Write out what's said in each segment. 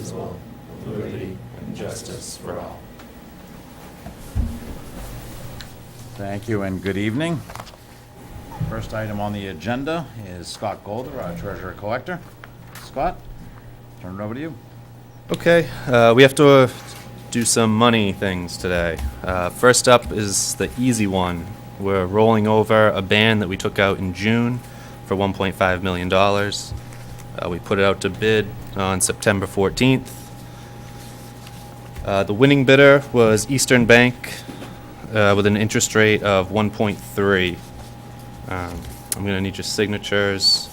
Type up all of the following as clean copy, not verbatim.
indivisible, with liberty and justice for all. Thank you and good evening. First item on the agenda is Scott Golder, our treasurer collector. Scott, turn it over to you. Okay, we have to do some money things today. First up is the easy one. We're rolling over a ban that we took out in June for $1.5 million. We put it out to bid on September 14th. The winning bidder was Eastern Bank with an interest rate of 1.3. I'm going to need your signatures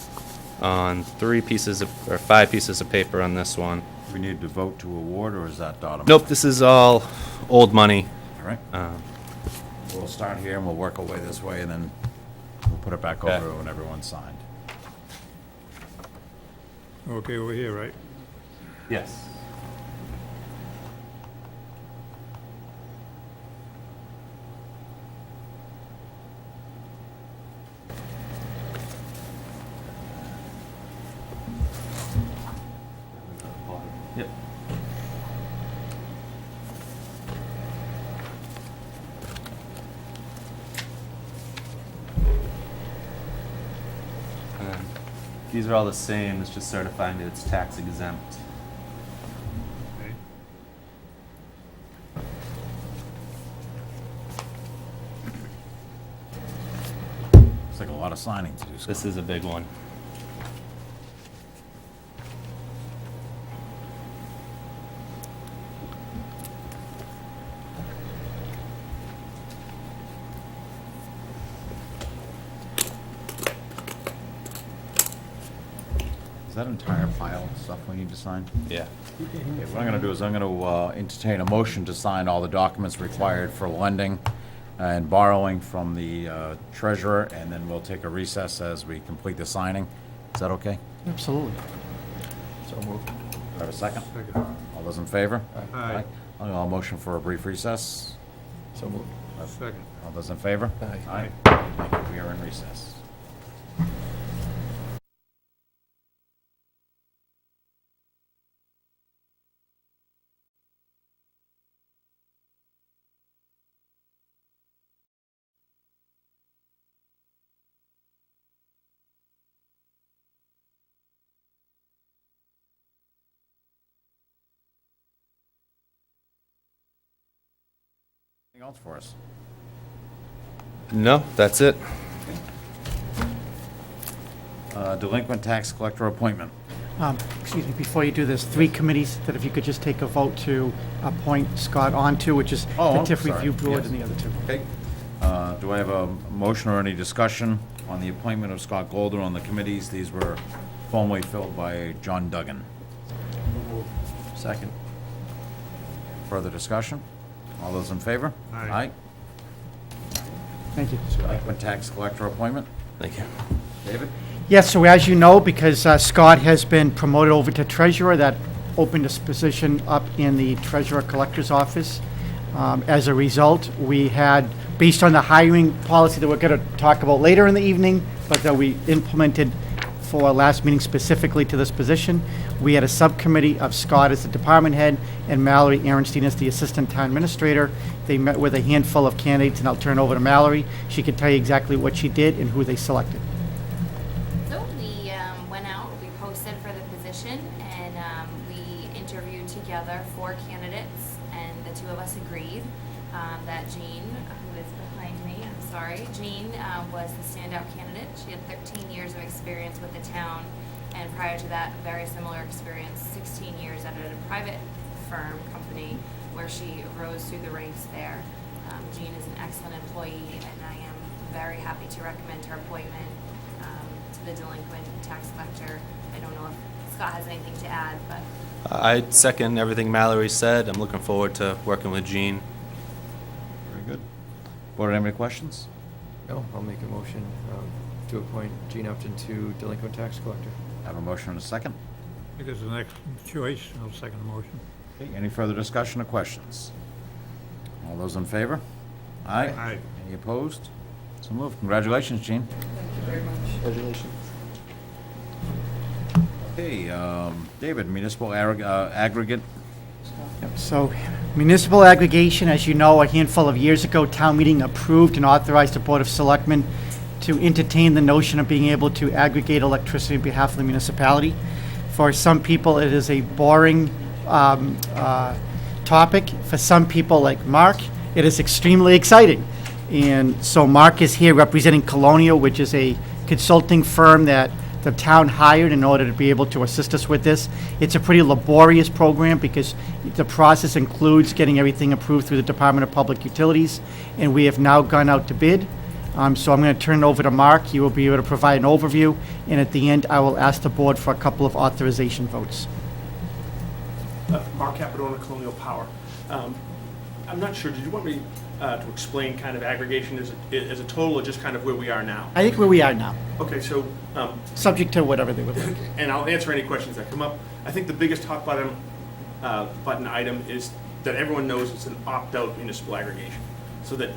on 5 pieces of paper on this one. We need to vote to award, or is that Dottam? Nope, this is all old money. All right. We'll start here and we'll work our way this way, and then we'll put it back Okay. over when everyone's signed. Okay, over here, right? Yes. Yep. And these are all the same, it's just certifying that it's tax exempt. Okay. It's like a lot of signing to do, Scott. This is a big one. Is that entire pile of stuff we need to sign? Yeah. Okay, what I'm going to do is I'm going to entertain a motion to sign all the documents required for lending and borrowing from the treasurer, and then we'll take a recess as we complete the signing. Is that okay? Absolutely. So moved. Do I have a second? Second. All those in favor? Aye. I'll motion for a brief recess. So moved. Second. All those in favor? Aye. Thank you. We are in recess. Anything else for us? No, that's it. Delinquent tax collector appointment. Excuse me, before you do this, 3 committees that if you could just take a vote to appoint Scott onto, which is the Oh, TIF sorry. Review Board Yes. and the other 2. Okay. Do I have a motion or any discussion on the appointment of Scott Golder on the committees? These were formerly filled by John Duggan. Second. Further discussion? All those in favor? Aye. Thank you. Delinquent tax collector appointment. Thank you. David? Yes, so as you know, because Scott has been promoted over to treasurer, that opened this position up in the treasurer collector's office. As a result, we had, based on the hiring policy that we're going to talk about later in the evening, but that we implemented for our last meeting specifically to this position, we had a subcommittee of Scott as the department head and Mallory Aaronstein as the assistant town administrator. They met with a handful of candidates, and I'll turn over to Mallory. She can tell you exactly what she did and who they selected. So we went out, we posted for the position, and we interviewed together 4 candidates, and the 2 of us agreed that Jean, who is behind me, I'm sorry, Jean was the standout candidate. She had 13 years of experience with the town, and prior to that, very similar experience, 16 years at a private firm company where she rose through the ranks there. Jean is an excellent employee, and I am very happy to recommend her appointment to the delinquent tax collector. I don't know if Scott has anything to add, but I second everything Mallory said. I'm looking forward to working with Jean. Very good. Board, any questions? No, I'll make a motion to appoint Gene Upton to delinquent tax collector. Have a motion and a second. I think it's the next choice. I'll second the motion. Okay, any further discussion or questions? All those in favor? Aye. Aye. Any opposed? So moved. Congratulations, Gene. Thank you very much. Congratulations. Okay, Okay, David, municipal aggregate. So municipal aggregation, as you know, a handful of years ago, town meeting approved and authorized the Board of Selectmen to entertain the notion of being able to aggregate electricity on behalf of the municipality. For some people, it is a boring topic. For some people, like Mark, it is extremely exciting. And so Mark is here representing Colonial, which is a consulting firm that the town hired in order to be able to assist us with this. It's a pretty laborious program because the process includes getting everything approved through the Department of Public Utilities, and we have now gone out to bid. So I'm going to turn it over to Mark. He will be able to provide an overview, and at the end, I will ask the board for a couple of authorization votes. Mark Capadona, Colonial Power. I'm not sure, did you want me to explain kind of aggregation as a total, or just kind of where we are now? I think where we are now, Okay, so, subject to whatever they would like. and I'll answer any questions that come up. I think the biggest hot button item is that everyone knows it's an opt-out municipal aggregation. So that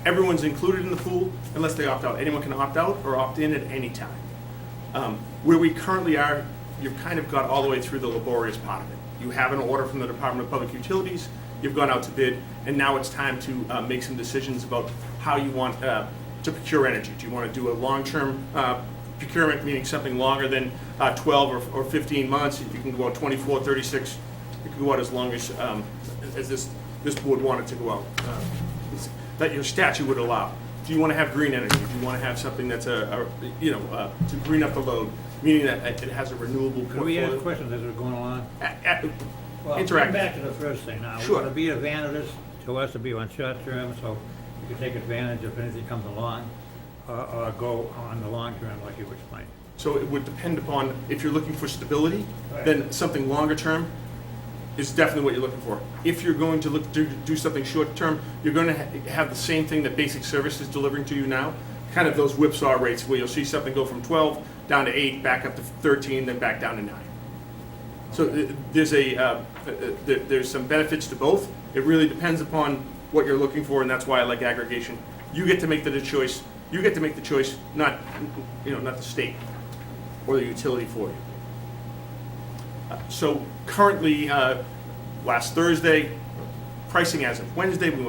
everyone's included in the pool unless they opt out. Anyone can opt out or opt in at any time. Where we currently are, you've kind of got all the way through the laborious part of it. You have an order from the Department of Public Utilities, you've gone out to bid, and now it's time to make some decisions about how you want to procure energy. Do you want to do a long-term procurement, meaning something longer than 12 or 15 months? If you can go out 24, 36, you can go out as long as this board wanted to go out. That your statute would allow. Do you want to have green energy? Do you want to have something that's to green up the load, meaning that it has a renewable Could we ask portfolio? questions as we're going along? Well, Interactive. come back to the first thing now. Sure. Would it be advantageous to us to be on short term, so you can take advantage if anything comes along, or go on the long term like you explained? So it would depend upon, if you're looking for stability, Right. then something longer term is definitely what you're looking for. If you're going to look to do something short term, you're going to have the same thing that basic service is delivering to you now, kind of those whipsaw rates where you'll see something go from 12 down to 8, back up to 13, then back down to 9. So there's some benefits to both. It really depends upon what you're looking for, and that's why I like aggregation. You get to make the choice. You get to make the choice, not the state or the utility for you. So currently, last Thursday, pricing as of Wednesday, we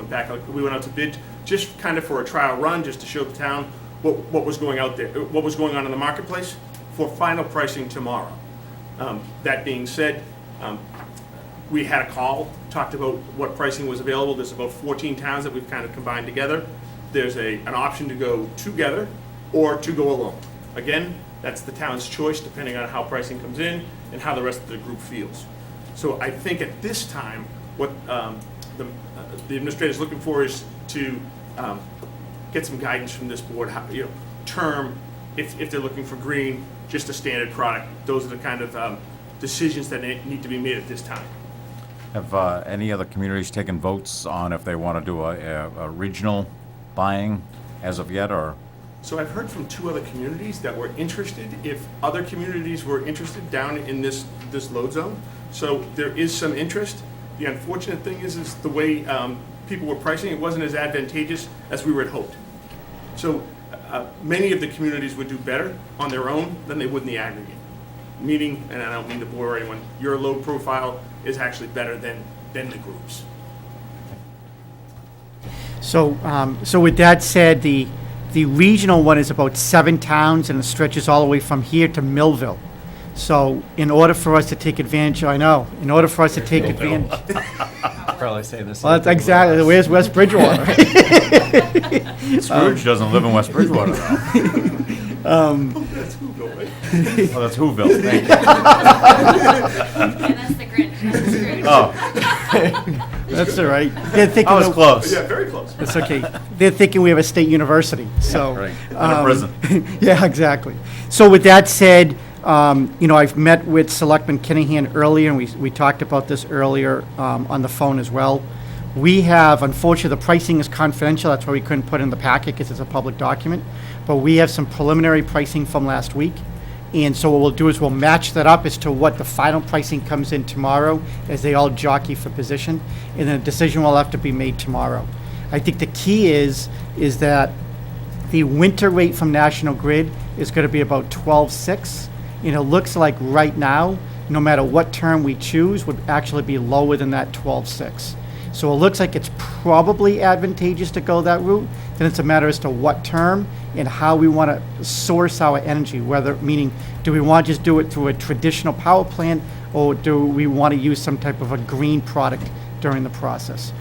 went out to bid just kind of for a trial run, just to show the town what was going out there, what was going on in the marketplace for final pricing tomorrow. That being said, we had a call, talked about what pricing was available. There's about 14 towns that we've kind of combined together. There's an option to go together or to go alone. Again, that's the town's choice depending on how pricing comes in and how the rest of the group feels. So I think at this time, what the administrator is looking for is to get some guidance from this board, term, if they're looking for green, just a standard product. Those are the kind of decisions that need to be made at this time. Have any other communities taken votes on if they want to do a regional buying as of yet, or? So I've heard from 2 other communities that were interested, if other communities were interested down in this load zone. So there is some interest. The unfortunate thing is the way people were pricing, it wasn't as advantageous as we had hoped. So many of the communities would do better on their own than they would in the aggregate. Meaning, and I don't mean to bore anyone, your load profile is actually better than the groups. So with that said, the regional one is about 7 towns, and it stretches all the way from here to Millville. So in order for us to take advantage, in order for us to take advantage, Probably say this. well, that's exactly, where's West Bridgewater? Scrooge doesn't live in West Bridgewater, though. That's Google, right? Oh, that's Whoville, thank you. And that's the Grinch, that's Scrooge. Oh, That's all right. They're thinking, I was close. Yeah, very close. It's okay. They're thinking we have a state university, so. Right, and a prison. Yeah, exactly. So with that said, I've met with Selectman Kinahan earlier, and we talked about this earlier on the phone as well. We have, unfortunately, the pricing is confidential. That's why we couldn't put it in the packet, because it's a public document. But we have some preliminary pricing from last week. And so what we'll do is we'll match that up as to what the final pricing comes in tomorrow, as they all jockey for position. And then a decision will have to be made tomorrow. I think the key is that the winter rate from National Grid is going to be about 12.6, And it looks like right now, no matter what term we choose, would actually be lower than that 12.6. So it looks like it's probably advantageous to go that route. Then it's a matter as to what term and how we want to source our energy, whether, meaning, do we want to just do it through a traditional power plant, or do we want to use some type of a green product during the process?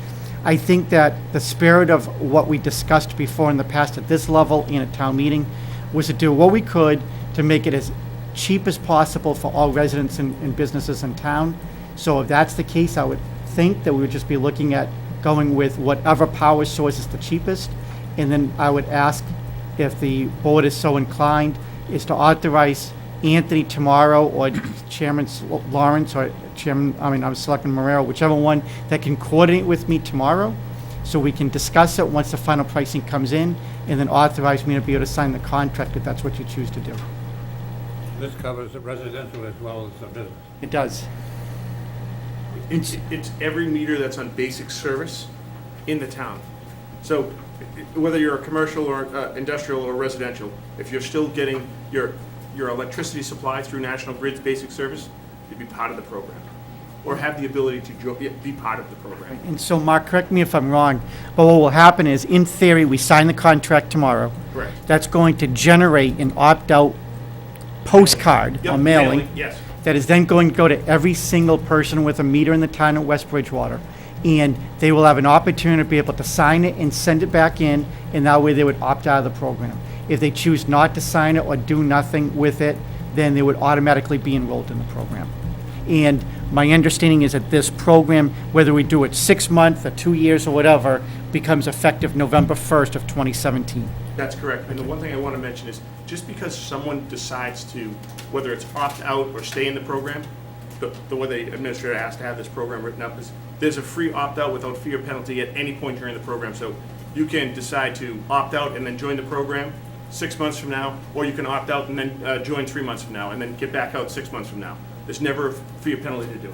I think that the spirit of what we discussed before in the past at this level and at town meeting was to do what we could to make it as cheap as possible for all residents and businesses in town. So if that's the case, I would think that we would just be looking at going with whatever power source is the cheapest. And then I would ask, if the board is so inclined, is to authorize Anthony tomorrow, or Chairman Lawrence, or Selectman Morero, whichever one that can coordinate with me tomorrow, so we can discuss it once the final pricing comes in, and then authorize me to be able to sign the contract if that's what you choose to do. This covers the residential as well as the business. It does. It's every meter that's on basic service in the town. So whether you're a commercial or industrial or residential, if you're still getting your electricity supply through National Grid's basic service, you'd be part of the program, or have the ability to be part of the program. And so, Mark, correct me if I'm wrong, but what will happen is, in theory, we sign the contract tomorrow. Correct. That's going to generate an opt-out postcard Yep, or mailing. Yes. That is then going to go to every single person with a meter in the town of West Bridgewater. And they will have an opportunity to be able to sign it and send it back in, and that way they would opt out of the program. If they choose not to sign it or do nothing with it, then they would automatically be enrolled in the program. And my understanding is that this program, whether we do it 6 months or 2 years or whatever, becomes effective November 1st of 2017. That's correct. And the one thing I want to mention is, just because someone decides to, whether it's opt out or stay in the program, the way the administrator has to have this program written up is, there's a free opt-out without fee or penalty at any point during the program. So you can decide to opt out and then join the program 6 months from now, or you can opt out and then join 3 months from now, and then get back out 6 months from now. There's never a fee or penalty to do it.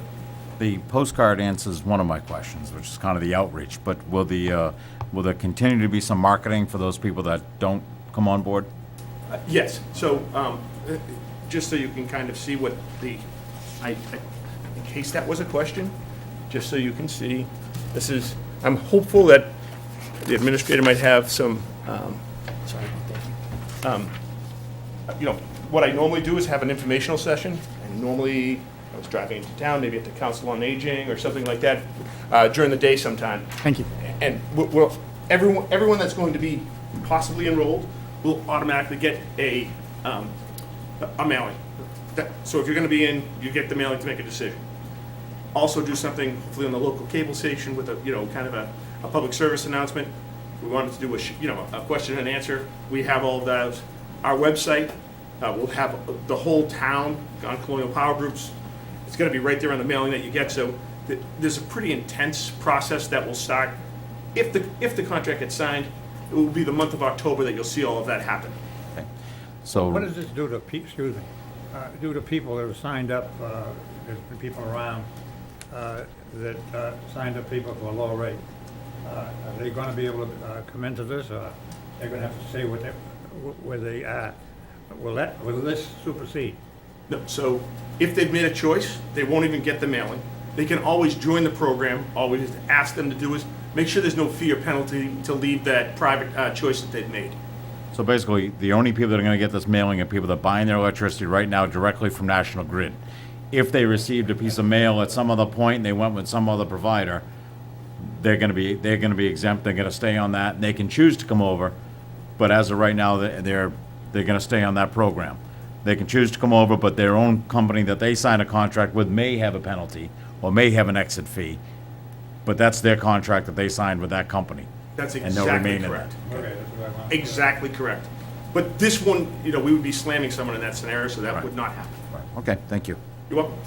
The postcard answers one of my questions, which is kind of the outreach, but will there continue to be some marketing for those people that don't come on board? Yes, so, just so you can kind of see what in case that was a question, just so you can see, this is, I'm hopeful that the administrator might have some, sorry about that. You know, what I normally do is have an informational session, and normally, I was driving into town, maybe at the Council on Aging or something like that, during the day sometime. Thank you. And everyone that's going to be possibly enrolled will automatically get a mailing. So if you're going to be in, you get the mailing to make a decision. Also do something hopefully on the local cable station with kind of a public service announcement. We wanted to do a question and answer. We have all of those. Our website will have the whole town on Colonial Power Groups. It's going to be right there on the mailing that you get. So there's a pretty intense process that will start. If the contract gets signed, it will be the month of October that you'll see all of that happen. Okay. So. What does this do to do to people that have signed up? There's been people around that signed up people for a low rate. Are they going to be able to come into this, or they're going to have to say where they are? Will this supersede? No, so if they've made a choice, they won't even get the mailing. They can always join the program. All we just ask them to do is make sure there's no fee or penalty to leave that private choice that they've made. So basically, the only people that are going to get this mailing are people that are buying their electricity right now directly from National Grid. If they received a piece of mail at some other point and they went with some other provider, they're going to be exempt. They're going to stay on that. And they can choose to come over, but as of right now, they're going to stay on that program. They can choose to come over, but their own company that they sign a contract with may have a penalty or may have an exit fee, but that's their contract that they signed with that company. That's And they'll exactly remain in correct. that. Okay, that's what I want. Exactly correct. But this one, we would be slamming someone in that scenario, so that Right. would not happen. Okay, thank you. You're welcome.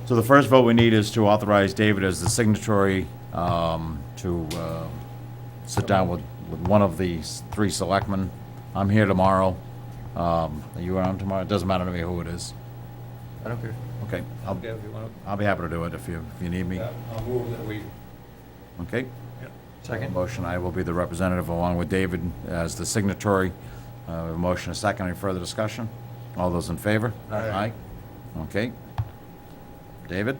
So the first vote we need is to authorize David as the signatory to sit down with one of the three selectmen. I'm here tomorrow. Are you around tomorrow? It doesn't matter to me who it is. I don't care. Okay, I'll Yeah, if you want I'll be happy to do it if you need me. to, I'll move that we. Okay? Second? Motion, I will be the representative along with David as the signatory. A motion, a second. Any further discussion? All those in favor? Aye. Okay. David?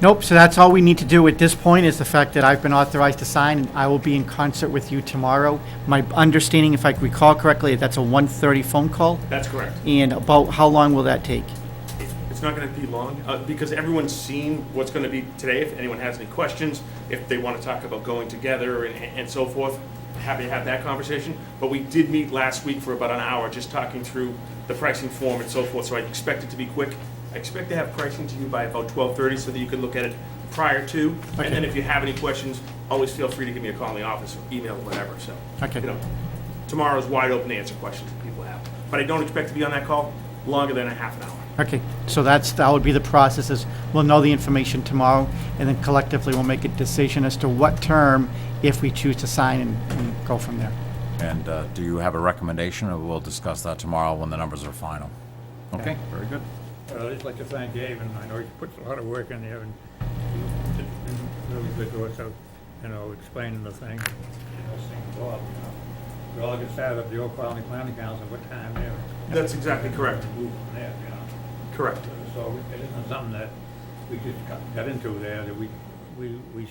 Nope, so that's all we need to do at this point is the fact that I've been authorized to sign, and I will be in concert with you tomorrow. My understanding, if I recall correctly, that's a 1:30 phone call, That's correct. and about how long will that take? It's not going to be long, because everyone's seen what's going to be today. If anyone has any questions, if they want to talk about going together and so forth, happy to have that conversation. But we did meet last week for about an hour, just talking through the pricing form and so forth, so I expect it to be quick. I expect to have pricing to you by about 12:30, so that you can look at it prior to. Okay. And then if you have any questions, always feel free to give me a call in the office or email, whatever, so. Okay. You know, tomorrow's wide open to answer questions that people have. But I don't expect to be on that call longer than a half an hour. Okay, so that would be the process, is we'll know the information tomorrow, and then collectively we'll make a decision as to what term, if we choose to sign, and go from there. And do you have a recommendation, or we'll discuss that tomorrow when the numbers are final? Okay, very good. I'd just like to thank Dave, and I know he puts a lot of work in there, and he's been really good to us, explaining the thing. Those things go up, We all get started at the Old Colony Planning Council, what time there. That's exactly correct. Move from there, Correct. So it isn't something that we just got into there, that we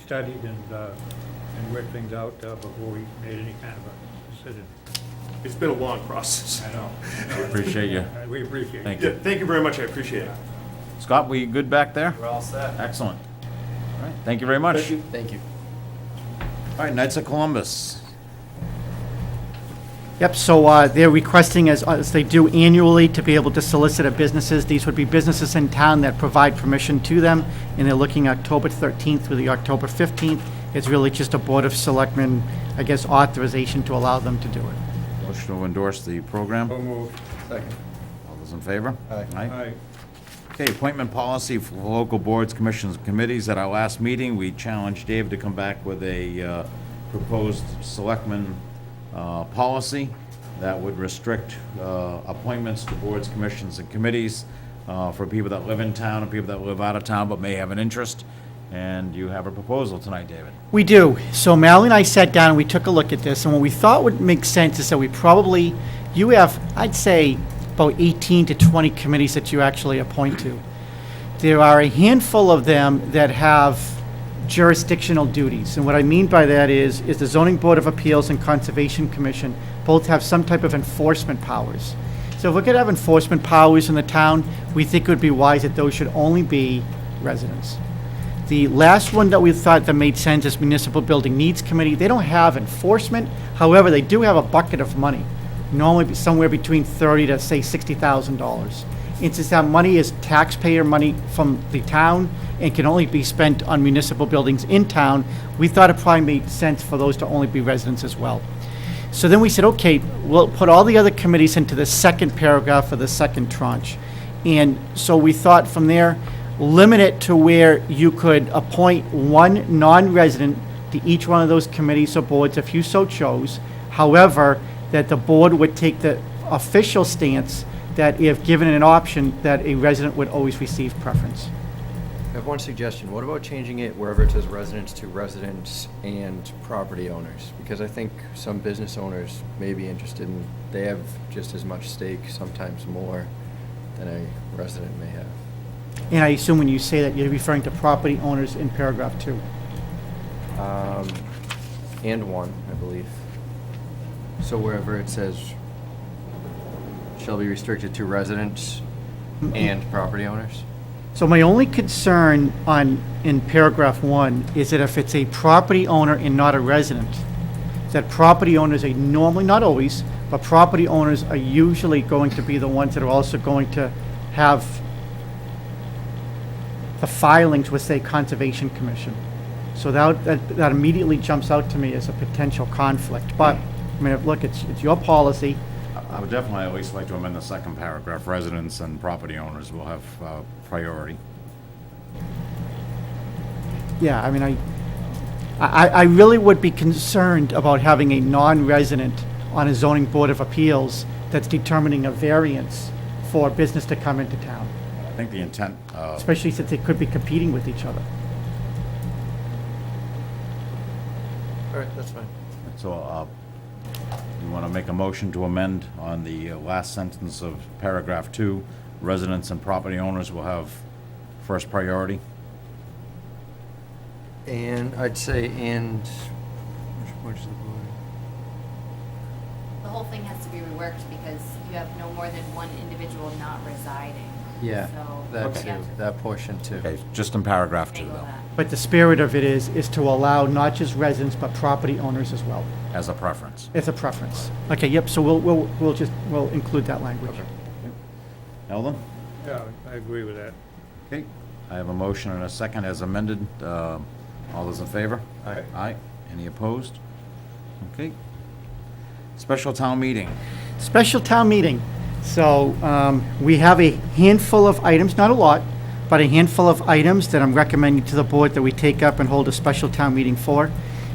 studied and worked things out before we made any kind of a decision. It's been a long process. I know. Appreciate you. We appreciate it. Thank Yeah, you. thank you very much, I appreciate it. Scott, we good back there? We're all set. Excellent. All right, thank you very much. Thank you. All right, Knights of Columbus. Yep, so they're requesting, as they do annually, to be able to solicit businesses. These would be businesses in town that provide permission to them, and they're looking October 13th through the October 15th. It's really just a Board of Selectmen, I guess, authorization to allow them to do it. Motion to endorse the program. So moved. Second. All those in favor? Aye. Aye. Okay, appointment policy for local boards, commissions, and committees. At our last meeting, we challenged Dave to come back with a proposed selectman policy that would restrict appointments to boards, commissions, and committees for people that live in town and people that live out of town but may have an interest. And you have a proposal tonight, David. We do. So Mallory and I sat down and we took a look at this, and what we thought would make sense is that you have, I'd say, about 18 to 20 committees that you actually appoint to. There are a handful of them that have jurisdictional duties, and what I mean by that is the Zoning Board of Appeals and Conservation Commission both have some type of enforcement powers. So if we could have enforcement powers in the town, we think it would be wise that those should only be residents. The last one that we thought that made sense is Municipal Building Needs Committee. They don't have enforcement, however, they do have a bucket of money, normally somewhere between $30,000 to say $60,000. And since that money is taxpayer money from the town and can only be spent on municipal buildings in town, we thought it probably made sense for those to only be residents as well. So then we said, okay, we'll put all the other committees into the second paragraph of the second tranche. And so we thought from there, limit it to where you could appoint one non-resident to each one of those committees or boards if you so chose. However, that the board would take the official stance that if given an option, that a resident would always receive preference. I have one suggestion. What about changing it wherever it says residents to residents and property owners? Because I think some business owners may be interested in, they have just as much stake, sometimes more, than a resident may have. And I assume when you say that, you're referring to property owners in paragraph 2. And 1, I believe. So wherever it says shall be restricted to residents and property owners? So my only concern in paragraph 1 is that if it's a property owner and not a resident, that property owners are normally, not always, but property owners are usually going to be the ones that are also going to have the filings with, say, Conservation Commission. So that immediately jumps out to me as a potential conflict. But, I mean, look, it's your policy. I would definitely at least like to amend the second paragraph. Residents and property owners will have priority. Yeah, I mean, I really would be concerned about having a non-resident on a zoning board of appeals that's determining a variance for business to come into town, I think the intent, especially since they could be competing with each other. All right, that's fine. so You want to make a motion to amend on the last sentence of paragraph 2, residents and property owners will have first priority? And I'd say, and, which is the board? The whole thing has to be reworked because you have no more than one individual not residing. Yeah, So that we too, have to that portion too. Okay, just in paragraph 2, angle though, that. But the spirit of it is to allow not just residents, but property owners as well. as a preference. It's a preference. Okay, yep, so we'll include that language. Eldon? Yeah, I agree with that. Okay, I have a motion and a second as amended. All those in favor? Aye. Aye. Any opposed? Okay. Special town meeting. Special town meeting. So we have a handful of items, not a lot, but a handful of items that I'm recommending to the board that we take up and hold a special town meeting for.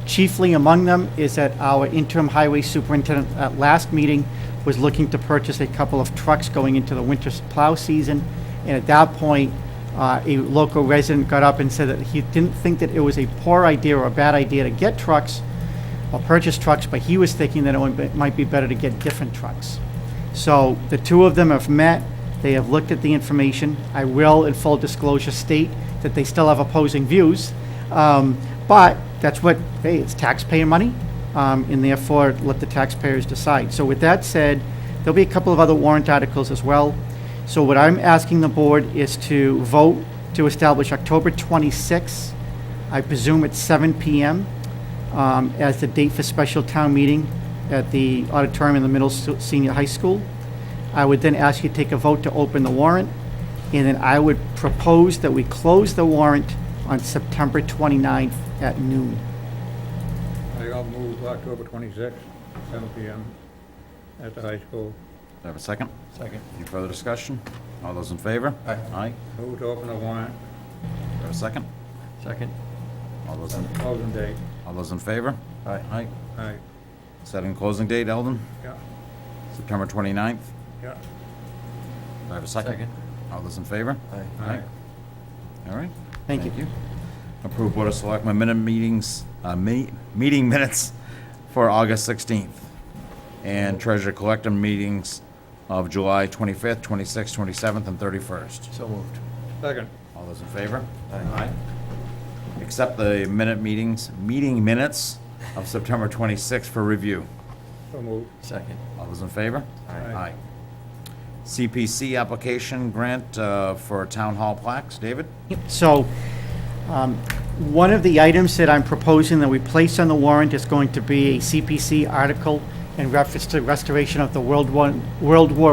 Chiefly among them is that our interim highway superintendent at last meeting was looking to purchase a couple of trucks going into the winter plow season. And at that point, a local resident got up and said that he didn't think that it was a poor idea or a bad idea to get trucks or purchase trucks, but he was thinking that it might be better to get different trucks. So the two of them have met. They have looked at the information. I will, in full disclosure, state that they still have opposing views. But that's what, hey, it's taxpayer money, and therefore let the taxpayers decide. So with that said, there'll be a couple of other warrant articles as well. So what I'm asking the board is to vote to establish October 26th, I presume at 7 p.m., as the date for special town meeting at the auditorium in the middle senior high school. I would then ask you to take a vote to open the warrant, and then I would propose that we close the warrant on September 29th at noon. I'll move October 26th, 7 PM at the high school. Do I have a second? Second. Any further discussion? All those in favor? Aye. Aye. Move to open the warrant, Do I have a second? Second. All those in, closing date. all those in favor? Aye. Aye. Aye, Setting closing date, Eldon? yeah, September 29th? yeah. Do I have a second? Second. All those in favor? Aye. Aye. All right. Thank you. Approve Board of Selectmen meeting minutes for August 16th. And Treasurer Collector meetings of July 25th, 26th, 27th, and 31st. So moved. Second, All those in favor? Aye. Accept the meeting minutes of September 26th for review. so moved. Second. All those in favor? Aye. CPC application grant for town hall plaques. David? So, one of the items that I'm proposing that we place on the warrant is going to be a CPC article in reference to restoration of the World War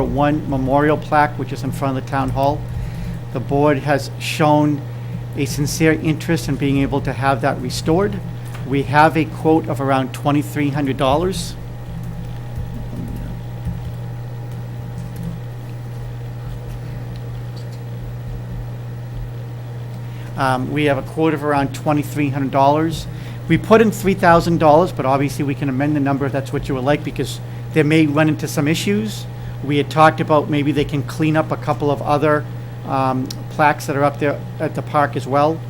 I memorial plaque, which is in front of the town hall. The board has shown a sincere interest in being able to have that restored. We have a quote of around $2,300. We have a quote of around $2,300. We put in $3,000, but obviously we can amend the number if that's what you would like, because they may run into some issues. We had talked about maybe they can clean up a couple of other plaques that are up there at the park as well.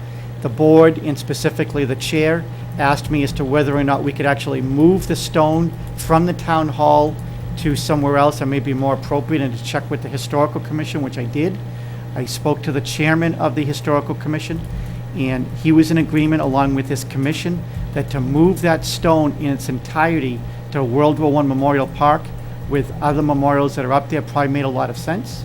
The board, and specifically the chair, asked me as to whether or not we could actually move the stone from the town hall to somewhere else that may be more appropriate, and to check with the historical commission, which I did. I spoke to the chairman of the historical commission, and he was in agreement along with his commission that to move that stone in its entirety to World War I Memorial Park with other memorials that are up there probably made a lot of sense.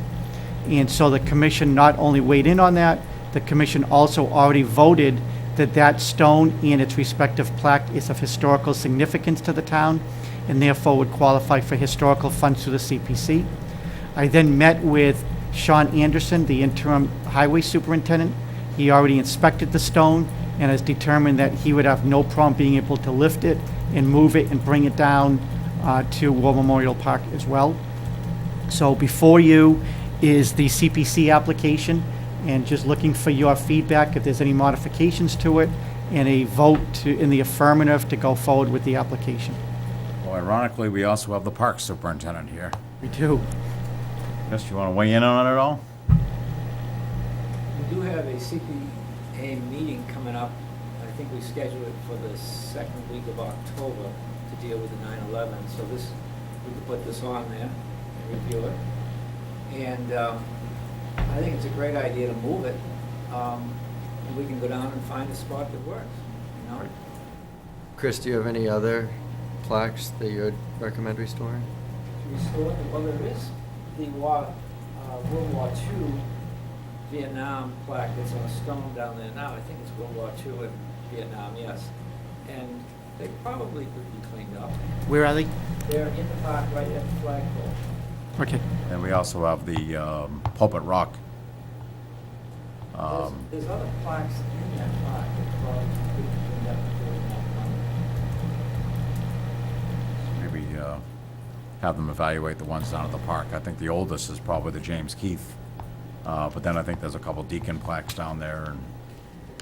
And so the commission not only weighed in on that, the commission also already voted that that stone and its respective plaque is of historical significance to the town, and therefore would qualify for historical funds through the CPC. I then met with Sean Anderson, the interim highway superintendent. He already inspected the stone and has determined that he would have no problem being able to lift it and move it and bring it down to War Memorial Park as well. So before you is the CPC application, and just looking for your feedback if there's any modifications to it, and a vote in the affirmative to go forward with the application. Well, ironically, we also have the park superintendent here. We do. Chris, you want to weigh in on it at all? We do have a CPA meeting coming up. I think we scheduled it for the second week of October. to deal with the 9/11. So this, we could put this on there and review it. And I think it's a great idea to move it. And we can go down and find a spot that works, you know? Chris, do you have any other plaques that you would recommend restoring? To restore it, well, there is the World War II Vietnam plaque that's on a stone down there now. I think it's World War II in Vietnam, yes. And they probably could be cleaned up. Where are they? They're in the park right at the flagpole. Okay. And we also have the Pulpit Rock. There's other plaques in that park that probably could be cleaned up if there was more money. Maybe have them evaluate the ones down at the park. I think the oldest is probably the James Keith. But then I think there's a couple Deacon plaques down there. And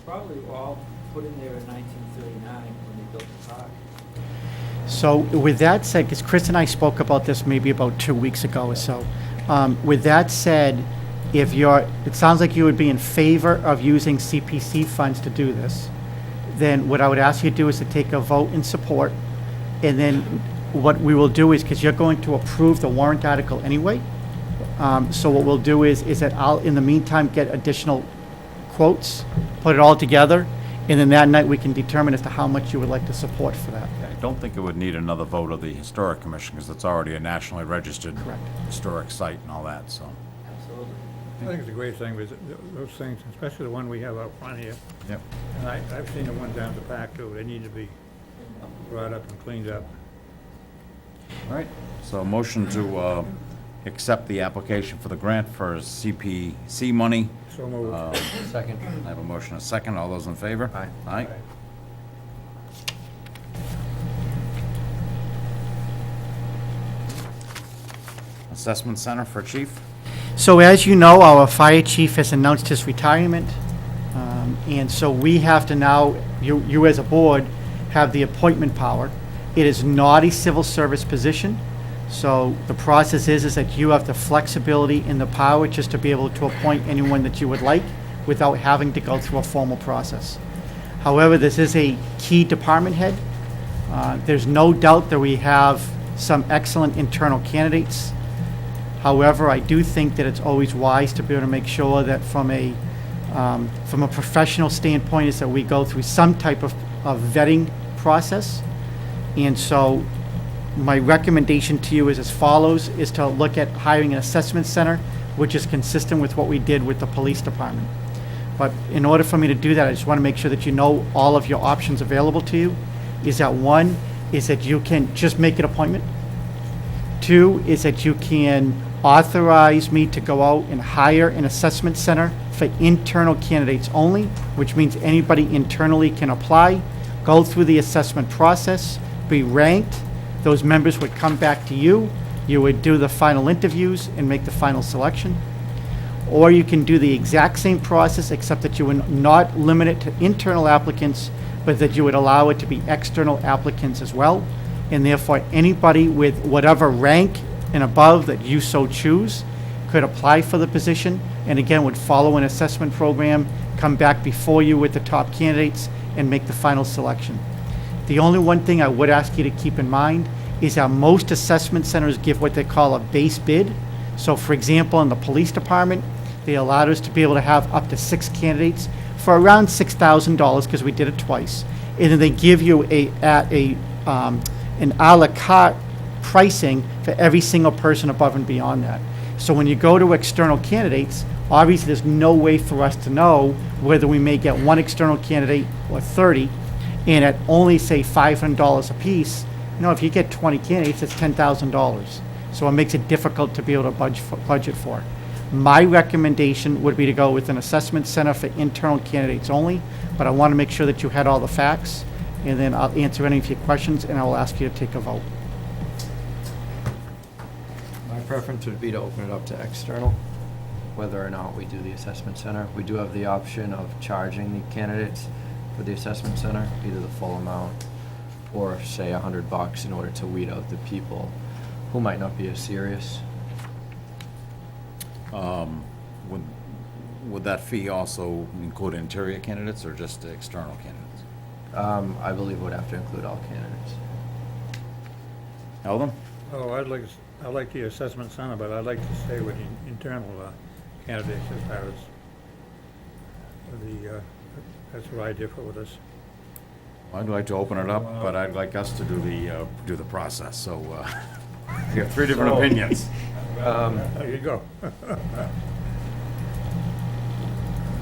Probably were all put in there in 1939 when they built the park. So with that said, because Chris and I spoke about this maybe about 2 weeks ago or so. With that said, it sounds like you would be in favor of using CPC funds to do this. Then what I would ask you to do is to take a vote in support. And then what we will do is, because you're going to approve the warrant article anyway, so what we'll do is that I'll, in the meantime, get additional quotes, put it all together, and then that night we can determine as to how much you would like to support for that. I don't think it would need another vote of the Historic Commission because it's already a nationally registered Correct. historic site and all that, so. Absolutely. I think it's a great thing, because those things, especially the one we have out front here, Yep. and I've seen the one down at the back too, they need to be brought up and cleaned up. All right, so motion to accept the application for the grant for CPC money. So moved. Second. I have a motion, a second. All those in favor? Aye. Aye. Assessment Center for Chief. So as you know, our fire chief has announced his retirement. And so we have to now, you as a board, have the appointment power. It is not a civil service position. So the process is that you have the flexibility and the power just to be able to appoint anyone that you would like without having to go through a formal process. However, this is a key department head. There's no doubt that we have some excellent internal candidates. However, I do think that it's always wise to be able to make sure that from a professional standpoint is that we go through some type of vetting process. And so my recommendation to you is as follows, is to look at hiring an assessment center, which is consistent with what we did with the police department. But in order for me to do that, I just want to make sure that you know all of your options available to you. Is that one, is that you can just make an appointment. Two, is that you can authorize me to go out and hire an assessment center for internal candidates only, which means anybody internally can apply, go through the assessment process, be ranked. Those members would come back to you. You would do the final interviews and make the final selection. Or you can do the exact same process, except that you would not limit it to internal applicants, but that you would allow it to be external applicants as well. And therefore, anybody with whatever rank and above that you so choose could apply for the position, and again, would follow an assessment program, come back before you with the top candidates, and make the final selection. The only one thing I would ask you to keep in mind is that most assessment centers give what they call a base bid. So for example, in the police department, they allowed us to be able to have up to 6 candidates for around $6,000 because we did it twice. And then they give you an a la carte pricing for every single person above and beyond that. So when you go to external candidates, obviously there's no way for us to know whether we may get one external candidate or 30, and at only say $500 a piece. If you get 20 candidates, it's $10,000. So it makes it difficult to be able to budget for it. My recommendation would be to go with an assessment center for internal candidates only, but I want to make sure that you had all the facts, and then I'll answer any of your questions, and I will ask you to take a vote. My preference would be to open it up to external, whether or not we do the assessment center. We do have the option of charging the candidates for the assessment center, either the full amount or say $100 in order to weed out the people who might not be as serious. Would that fee also include interior candidates or just external candidates? I believe it would have to include all candidates. Eldon? Oh, I like the assessment center, but I'd like to stay with the internal candidates as far as that's what I differ with us. I'd like to open it up, but I'd like us to do the process, so, we have three different opinions. There you go.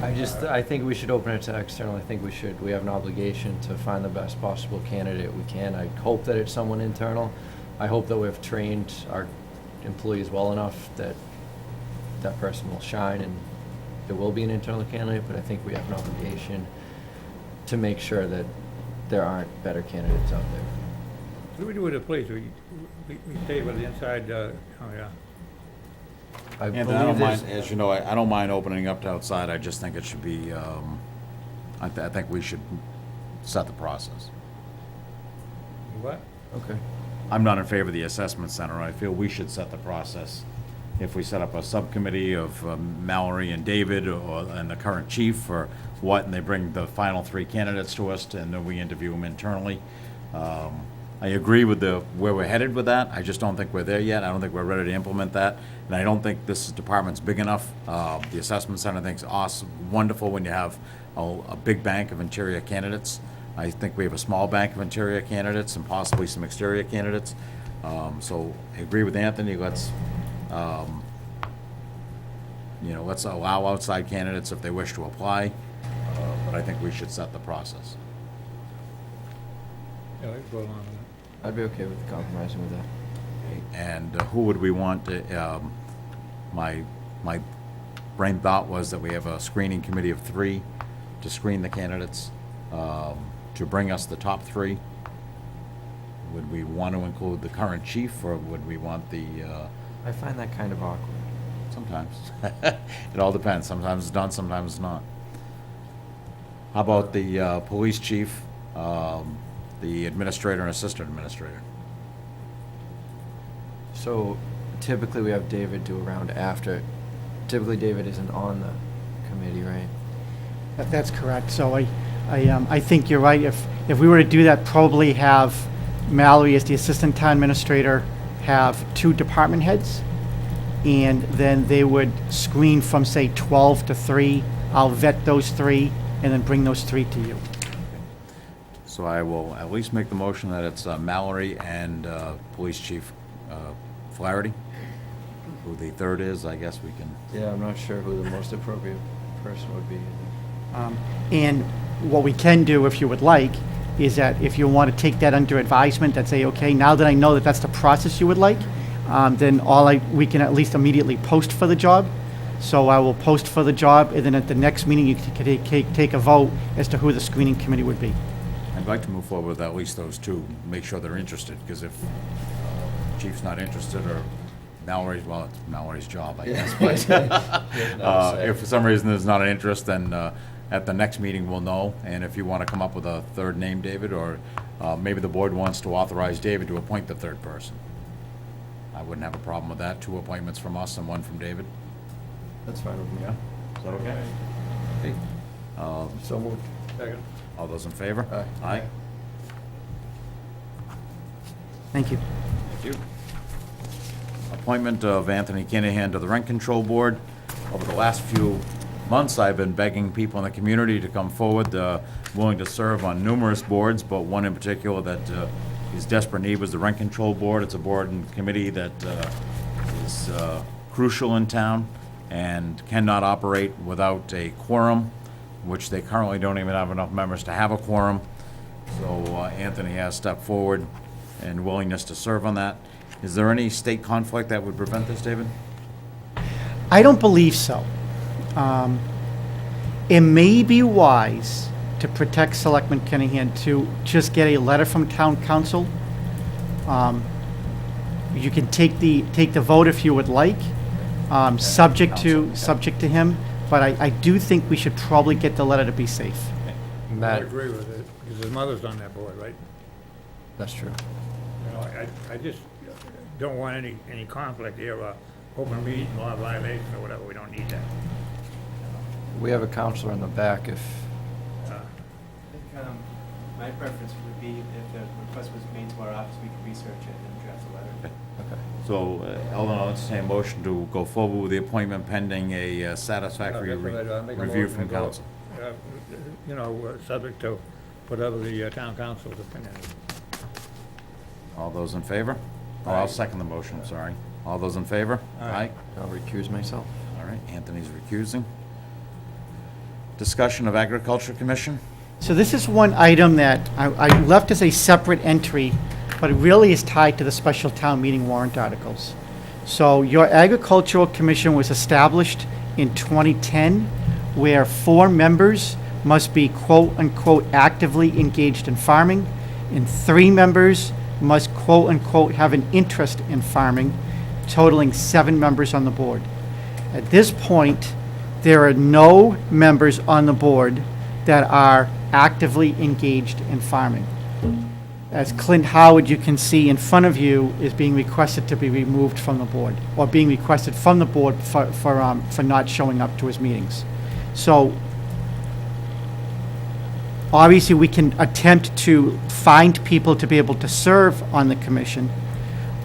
I think we should open it to external. I think we have an obligation to find the best possible candidate we can. I hope that it's someone internal. I hope that we've trained our employees well enough that that person will shine and there will be an internal candidate, but I think we have an obligation to make sure that there aren't better candidates out there. What do we do with the police? We stayed with the inside, oh, yeah. I And I believe don't mind, there's, as you know, I don't mind opening up to outside, I just think it should be, I think we should set the process. What? okay. I'm not in favor of the assessment center. I feel we should set the process. If we set up a subcommittee of Mallory and David and the current chief or what, and they bring the final three candidates to us, and then we interview them internally. I agree with where we're headed with that. I just don't think we're there yet. I don't think we're ready to implement that. And I don't think this department's big enough. The assessment center, I think, is awesome, wonderful when you have a big bank of interior candidates. I think we have a small bank of interior candidates and possibly some exterior candidates. So I agree with Anthony. Let's allow outside candidates if they wish to apply. But I think we should set the process. Yeah, let's go along with that. I'd be okay with compromising with that. And who would we want to, my brain thought was that we have a screening committee of 3 to screen the candidates, to bring us the top 3. Would we want to include the current chief, or would we want the, I find that kind of awkward. sometimes. It all depends. Sometimes it's done, sometimes it's not. How about the police chief, the administrator and assistant administrator? So typically we have David do a round after. Typically David isn't on the committee, right? That's correct. So I think you're right. If we were to do that, probably have Mallory as the assistant town administrator, have 2 department heads, and then they would screen from, say, 12 to 3. I'll vet those 3 and then bring those 3 to you. So I will at least make the motion that it's Mallory and Police Chief Flaherty. Who the third is, I guess we can. Yeah, I'm not sure who the most appropriate person would be. And what we can do, if you would like, is that if you want to take that under advisement, that say, okay, now that I know that that's the process you would like, then we can at least immediately post for the job. So I will post for the job, and then at the next meeting, you can take a vote as to who the screening committee would be. I'd like to move forward with at least those 2, make sure they're interested, because if Chief's not interested, or Mallory's, well, it's Mallory's job, I guess, but if for some reason there's not an interest, then at the next meeting we'll know, and if you want to come up with a third name, David, or maybe the board wants to authorize David to appoint the third person. I wouldn't have a problem with that, 2 appointments from us and 1 from David. That's fine with me. Yeah, is that okay? Okay. So moved. Second. All those in favor? Aye. Aye. Thank you. Thank you. Appointment of Anthony Kinahan to the Rent Control Board. Over the last few months, I've been begging people in the community to come forward, willing to serve on numerous boards, but one in particular that is desperate need was the Rent Control Board. It's a board and committee that is crucial in town and cannot operate without a quorum, which they currently don't even have enough members to have a quorum. So Anthony has stepped forward and willingness to serve on that. Is there any state conflict that would prevent this, David? I don't believe so. It may be wise to protect Selectman Kinahan to just get a letter from town council. You can take the vote if you would like, subject to him, but I do think we should probably get the letter to be safe. I Matt, agree with it, because his mother's on that board, right? that's true. You know, I just don't want any conflict here, open meeting law violation or whatever, we don't need that. We have a counselor in the back if, I think My preference would be if the request was made to our office, we could research it and draft a letter. So, Eldon, I'll entertain a motion to go forward with the appointment pending a satisfactory That's what I do. I make a review motion from to go, council. You know, subject to whatever the town council's opinion is. All those in favor? Oh, I'll second the motion, I'm sorry. All those in favor? Aye. I'll recuse myself. All right, Anthony's recusing. Discussion of Agriculture Commission? So this is one item that I left as a separate entry, but it really is tied to the special town meeting warrant articles. So your Agricultural Commission was established in 2010, where 4 members must be quote-unquote actively engaged in farming, and 3 members must quote-unquote have an interest in farming, totaling 7 members on the board. At this point, there are no members on the board that are actively engaged in farming. As Clint Howard, you can see in front of you, is being requested to be removed from the board, or being requested from the board for not showing up to his meetings. So obviously, we can attempt to find people to be able to serve on the commission,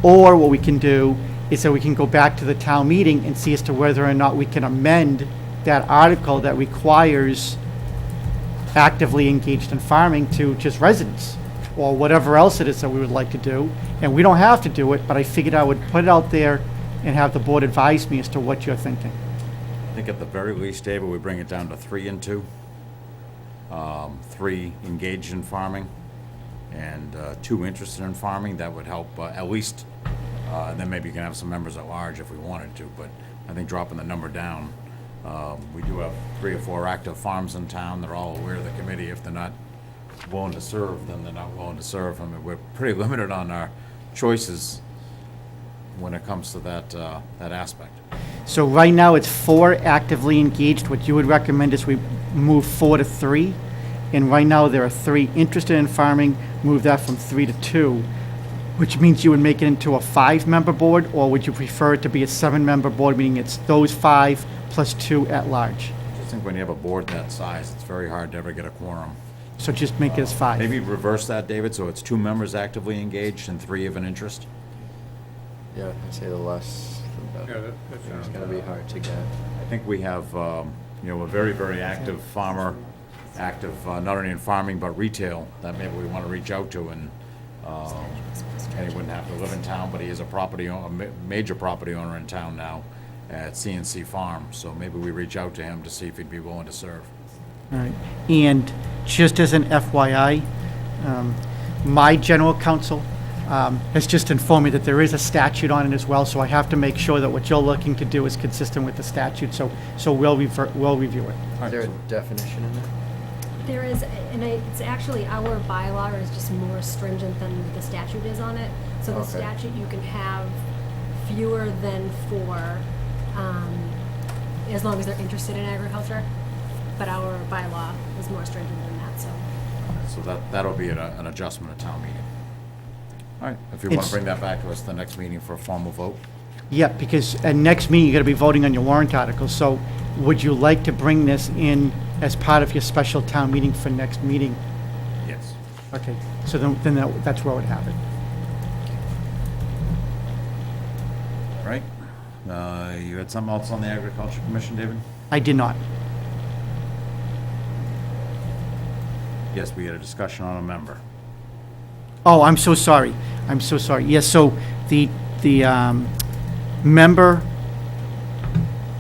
or what we can do is that we can go back to the town meeting and see as to whether or not we can amend that article that requires actively engaged in farming to just residents, or whatever else it is that we would like to do. And we don't have to do it, but I figured I would put it out there and have the board advise me as to what you're thinking. I think at the very least, David, we bring it down to 3 and 2. 3 engaged in farming and 2 interested in farming. That would help at least, and then maybe you can have some members at large if we wanted to, but I think dropping the number down. We do have 3 or 4 active farms in town. They're all aware of the committee. If they're not willing to serve, then they're not willing to serve. I mean, we're pretty limited on our choices when it comes to that aspect. So right now, it's 4 actively engaged. What you would recommend is we move 4 to 3. And right now, there are 3 interested in farming, move that from 3 to 2, which means you would make it into a 5-member board, or would you prefer it to be a 7-member board, meaning it's those 5 plus 2 at large? I just think when you have a board that size, it's very hard to ever get a quorum. So just make it as 5. Maybe reverse that, David, so it's 2 members actively engaged and 3 of an interest? Yeah, I'd say the less, the Yeah, better. that It's sounds. gonna be hard to get. I think we have, a very, very active farmer, active not only in farming but retail, that maybe we want to reach out to, and he wouldn't have to live in town, but he is a major property owner in town now at CNC Farm, so maybe we reach out to him to see if he'd be willing to serve. All right. And just as an FYI, my general counsel has just informed me that there is a statute on it as well, so I have to make sure that what you're looking to do is consistent with the statute, so we'll review it. Is there a definition in there? There is, and it's actually, our bylaw is just more stringent than the statute is on it. So the Okay. statute, you can have fewer than 4, as long as they're interested in agriculture. But our bylaw is more stringent than that, so. So that'll be an adjustment at town meeting. All right, if you want It's- to bring that back to us the next meeting for a formal vote. Yeah, because at next meeting, you're going to be voting on your warrant articles, so would you like to bring this in as part of your special town meeting for next meeting? Yes. Okay, so then that's where I would have it. All right. You had something else on the Agriculture Commission, David? I did not. Yes, we had a discussion on a member. Oh, I'm so sorry. I'm so sorry. Yes, so the member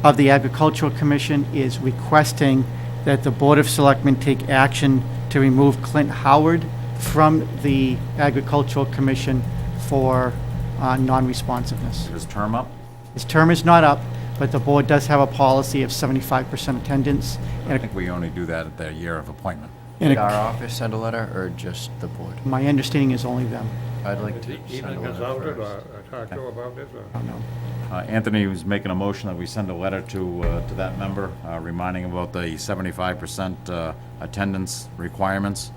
of the Agricultural Commission is requesting that the Board of Selectmen take action to remove Clint Howard from the Agricultural Commission for non-responsiveness. Is his term up? His term is not up, but the board does have a policy of 75% attendance. I think we only do that at their year of appointment. And Did our office send a letter, or just the board? my understanding is only them. I'd like to Even send a letter consulted or first. talked to about this, or? I don't know. Anthony was making a motion that we send a letter to that member, reminding him about the 75% attendance requirements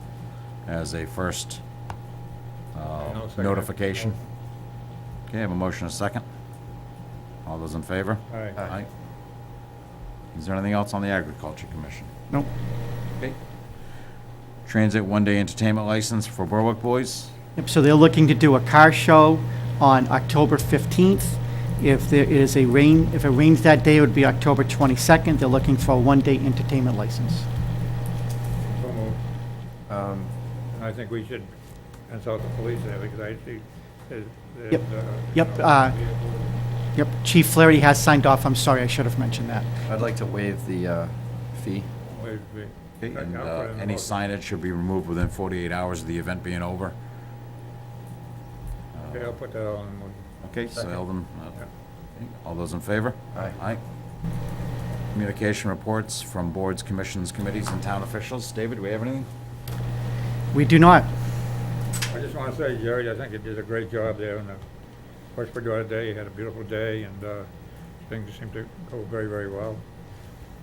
as a first I'll second it. notification. Okay, I have a motion and a second. All those in favor? Aye. Aye. Is there anything else on the Agriculture Commission? Nope. Okay. Transient one-day entertainment license for Berwick Boys. Yep, so they're looking to do a car show on October 15th. If there is a rain, if it rains that day, it would be October 22nd. They're looking for a one-day entertainment license. So moved. And I think we should consult the police there, because I think there's, Yep. Yep, Yep, Chief Flaherty has signed off. I'm sorry, I should have mentioned that. I'd like to waive the fee. Okay, and any signage should be removed within 48 hours of the event being over. Okay, I'll put that all in motion. Okay, so Second. Eldon, Yeah. okay, all those in favor? Aye. Aye. Communication reports from boards, commissions, committees, and town officials. David, do we have anything? We do not. I just want to say, Jerry, I think you did a great job there on the West Bridgewater Day. You had a beautiful day, and things seemed to go very, very well.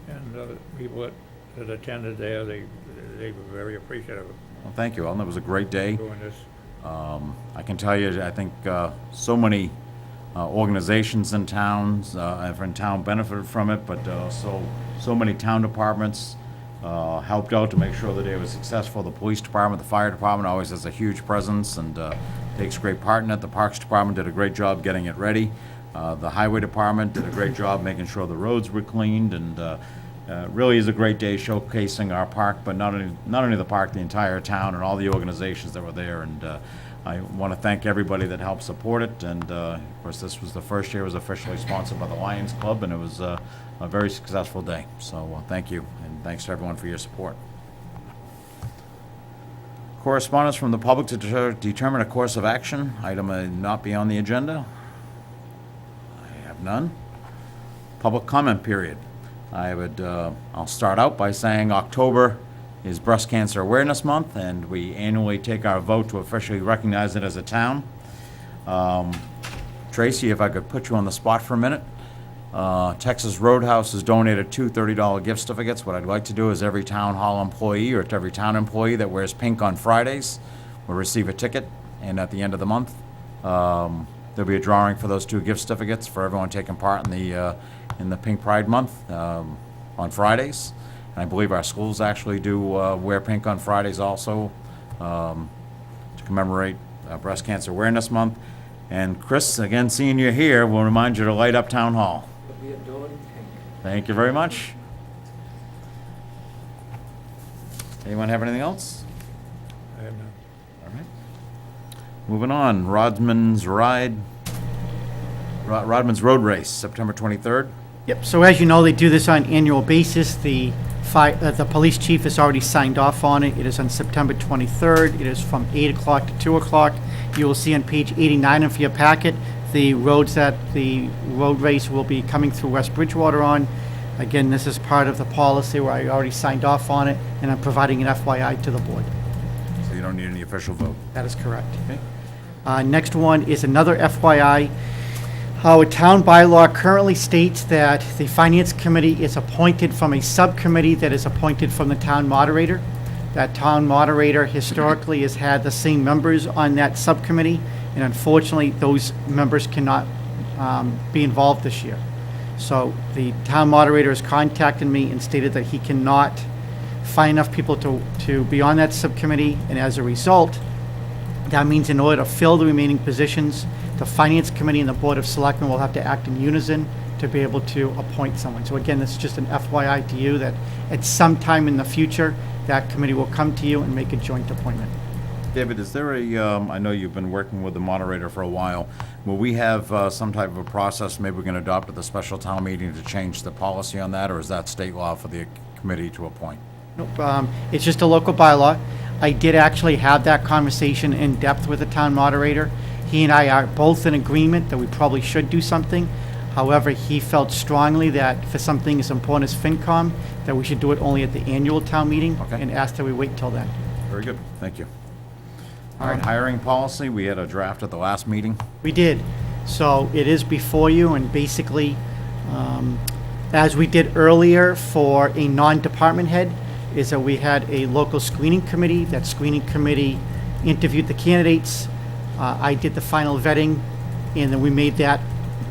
And the people that attended there, they were very appreciative of Well, thank you, Eldon. It was a great day. doing this. I can tell you, I think so many organizations in towns, in town benefited from it, but so many town departments helped out to make sure the day was successful. The police department, the fire department always has a huge presence and takes great part in it. The parks department did a great job getting it ready. The highway department did a great job making sure the roads were cleaned, and really is a great day showcasing our park, but not only the park, the entire town and all the organizations that were there. And I want to thank everybody that helped support it. And of course, this was the first year it was officially sponsored by the Lions Club, and it was a very successful day. So thank you, and thanks to everyone for your support. Correspondence from the public to determine a course of action. Item may not be on the agenda. I have none. Public comment period. I'll start out by saying October is Breast Cancer Awareness Month, and we annually take our vote to officially recognize it as a town. Tracy, if I could put you on the spot for a minute. Texas Roadhouse has donated two $30 gift certificates. What I'd like to do is every town hall employee or every town employee that wears pink on Fridays will receive a ticket, and at the end of the month, there'll be a drawing for those two gift certificates for everyone taking part in the Pink Pride Month on Fridays. And I believe our schools actually do wear pink on Fridays also to commemorate Breast Cancer Awareness Month. And Chris, again, seeing you here, will remind you to light up Town Hall. It'll be adored in pink. Thank you very much. Anyone have anything else? I have none. All right. Moving on, Rodman's Road Race, September 23rd. Yep, so as you know, they do this on an annual basis. The police chief has already signed off on it. It is on September 23rd. It is from 8 o'clock to 2 o'clock. You will see on page 89 of your packet the roads that the road race will be coming through West Bridgewater on. Again, this is part of the policy where I already signed off on it, and I'm providing an FYI to the board. So you don't need any official vote. That is correct. Okay. Next one is another FYI. Our town bylaw currently states that the Finance Committee is appointed from a subcommittee that is appointed from the town moderator. That town moderator historically has had the same members on that subcommittee, and unfortunately, those members cannot be involved this year. So the town moderator has contacted me and stated that he cannot find enough people to be on that subcommittee, and as a result, that means in order to fill the remaining positions, the Finance Committee and the Board of Selectmen will have to act in unison to be able to appoint someone. So again, this is just an FYI to you that at some time in the future, that committee will come to you and make a joint appointment. David, is there I know you've been working with the moderator for a while. Will we have some type of a process maybe we can adopt at the special town meeting to change the policy on that, or is that state law for the committee to appoint? Nope, it's just a local bylaw. I did actually have that conversation in depth with the town moderator. He and I are both in agreement that we probably should do something. However, he felt strongly that for something as important as FinCom, that we should do it only at the annual town meeting, Okay. and asked that we wait till then. Very good, thank you. All right, hiring policy, we had a draft at the last meeting. We did. So it is before you, and basically, as we did earlier for a non-department head, is that we had a local screening committee. That screening committee interviewed the candidates. I did the final vetting, and then we made that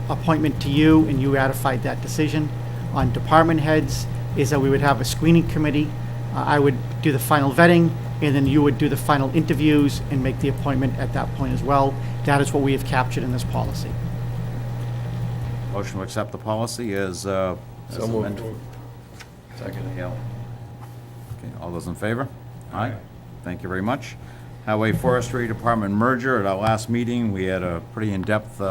appointment to you, and you ratified that decision. On department heads, is that we would have a screening committee. I would do the final vetting, and then you would do the final interviews and make the appointment at that point as well. That is what we have captured in this policy. Motion to accept the policy as So moved. amended. Second. Okay, all those in favor? Aye. Thank you very much. Highway Forestry Department merger. At our last meeting, we had a pretty in-depth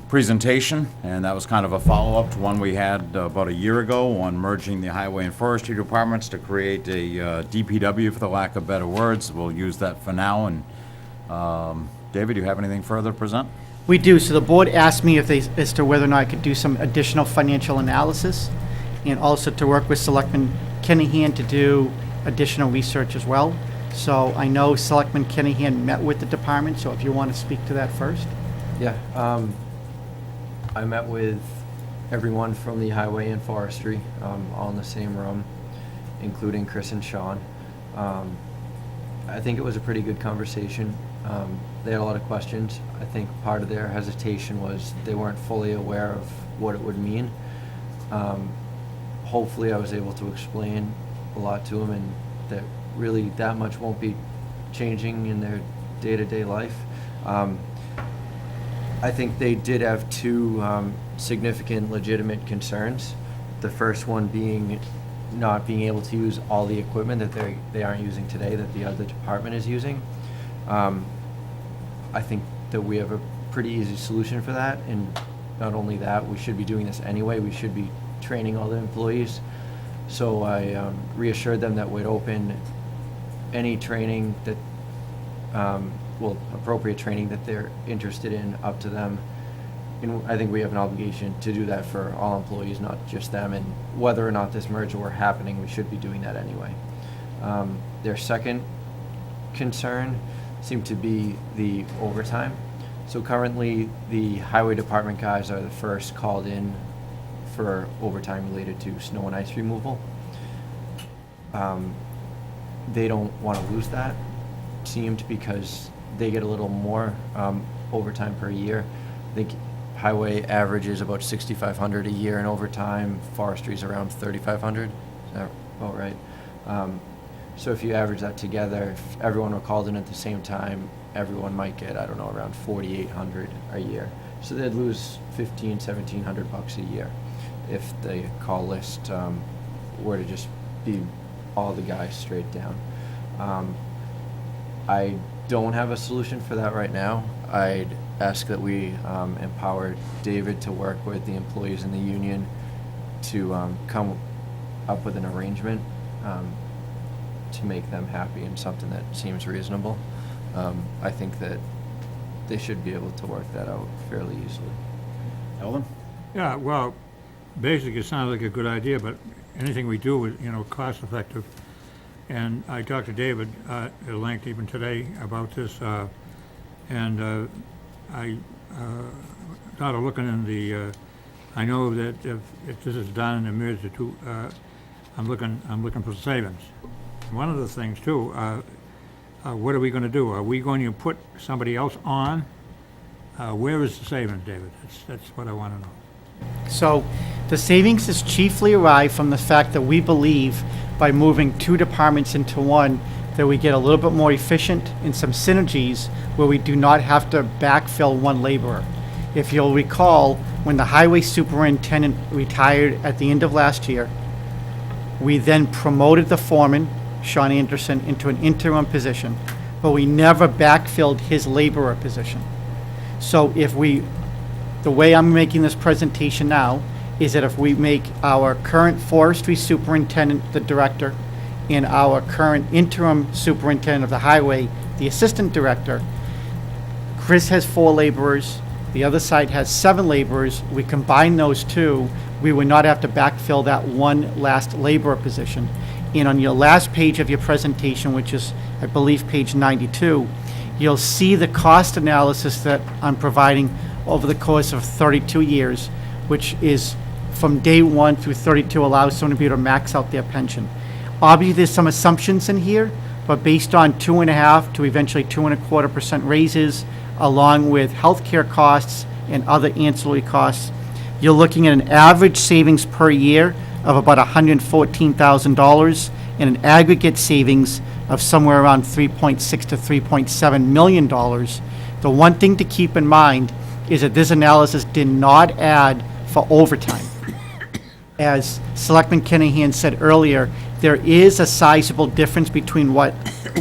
presentation, and that was kind of a follow-up to one we had about a year ago on merging the Highway and Forestry Departments to create a DPW, for the lack of better words. We'll use that for now. And David, do you have anything further to present? We do. So the board asked me as to whether or not I could do some additional financial analysis, and also to work with Selectman Kinahan to do additional research as well. So I know Selectman Kinahan met with the department, so if you want to speak to that first. Yeah, I met with everyone from the highway and forestry, all in the same room, including Chris and Sean. I think it was a pretty good conversation. They had a lot of questions. I think part of their hesitation was they weren't fully aware of what it would mean. Hopefully I was able to explain a lot to them, and that really that much won't be changing in their day-to-day life. I think they did have two significant legitimate concerns. The first one being not being able to use all the equipment that they aren't using today that the other department is using. I think that we have a pretty easy solution for that, and not only that, we should be doing this anyway. We should be training all the employees. So I reassured them that we'd open any training that, appropriate training that they're interested in up to them. And I think we have an obligation to do that for all employees, not just them. And whether or not this merger were happening, we should be doing that anyway. Their second concern seemed to be the overtime. So currently, the highway department guys are the first called in for overtime related to snow and ice removal. They don't want to lose that, seemed, because they get a little more overtime per year. I think highway averages about $6,500 a year in overtime. Forestry's around $3,500. Is that about right? So if you average that together, if everyone were called in at the same time, everyone might get, I don't know, around $4,800 a year. So they'd lose $1,500, $1,700 a year if the call list were to just be all the guys straight down. I don't have a solution for that right now. I'd ask that we empower David to work with the employees in the union to come up with an arrangement to make them happy and something that seems reasonable. I think that they should be able to work that out fairly easily. Eldon? Yeah, well, basically, it sounds like a good idea, but anything we do is, cost effective. And I talked to David at length even today about this, and I started looking in the, I know that if this is done in the emergency too, I'm looking for savings. One of the things too, what are we going to do? Are we going to put somebody else on? Where is the savings, David? That's what I want to know. So the savings is chiefly arrived from the fact that we believe by moving two departments into one, that we get a little bit more efficient and some synergies where we do not have to backfill one laborer. If you'll recall, when the highway superintendent retired at the end of last year, we then promoted the foreman, Sean Anderson, into an interim position, but we never backfilled his laborer position. So the way I'm making this presentation now is that if we make our current forestry superintendent the director and our current interim superintendent of the highway the assistant director, Chris has 4 laborers, the other side has 7 laborers. We combine those two, we would not have to backfill that one last laborer position. And on your last page of your presentation, which is, I believe, page 92, you'll see the cost analysis that I'm providing over the course of 32 years, which is from day 1 through 32, allows someone to be able to max out their pension. Obviously, there's some assumptions in here, but based on 2.5% to eventually 2.25% raises, along with healthcare costs and other ancillary costs, you're looking at an average savings per year of about $114,000, and an aggregate savings of somewhere around $3.6 to $3.7 million. The one thing to keep in mind is that this analysis did not add for overtime. As Selectman Kinahan said earlier, there is a sizable difference between what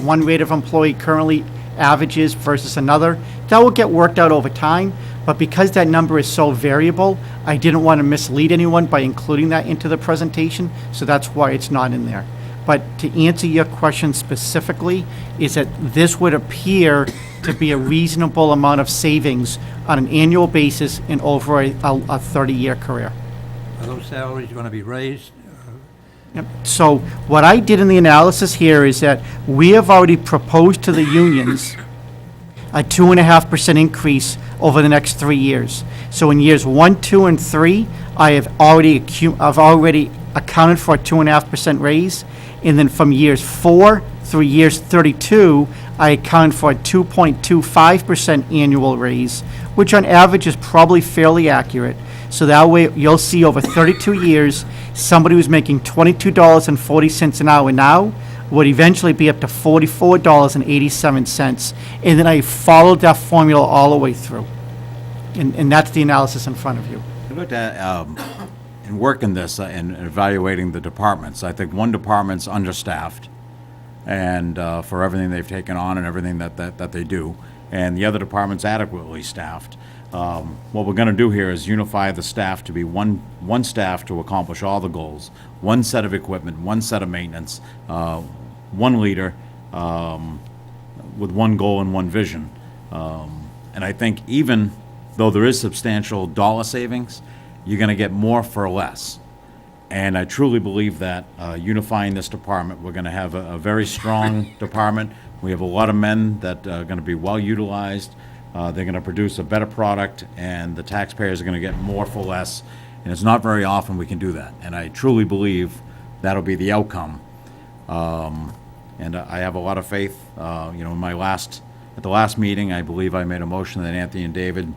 one rate of employee currently averages versus another. That will get worked out over time, but because that number is so variable, I didn't want to mislead anyone by including that into the presentation, so that's why it's not in there. But to answer your question specifically, is that this would appear to be a reasonable amount of savings on an annual basis in over a 30-year career. Are those salaries going to be raised? Yep. So what I did in the analysis here is that we have already proposed to the unions a 2.5% increase over the next 3 years. So in years 1, 2, and 3, I've already accounted for a 2.5% raise, and then from years 4 through years 32, I account for a 2.25% annual raise, which on average is probably fairly accurate. So that way, you'll see over 32 years, somebody who's making $22.40 an hour now would eventually be up to $44.87. And then I followed that formula all the way through. And that's the analysis in front of you. I looked at, in working this and evaluating the departments, I think one department's understaffed and for everything they've taken on and everything that they do, and the other department's adequately staffed. What we're going to do here is unify the staff to be one staff to accomplish all the goals, one set of equipment, one set of maintenance, one leader with one goal and one vision. And I think even though there is substantial dollar savings, you're going to get more for less. And I truly believe that unifying this department, we're going to have a very strong department. We have a lot of men that are going to be well utilized. They're going to produce a better product, and the taxpayers are going to get more for less. And it's not very often we can do that. And I truly believe that'll be the outcome. And I have a lot of faith. At the last meeting, I believe I made a motion that Anthony and David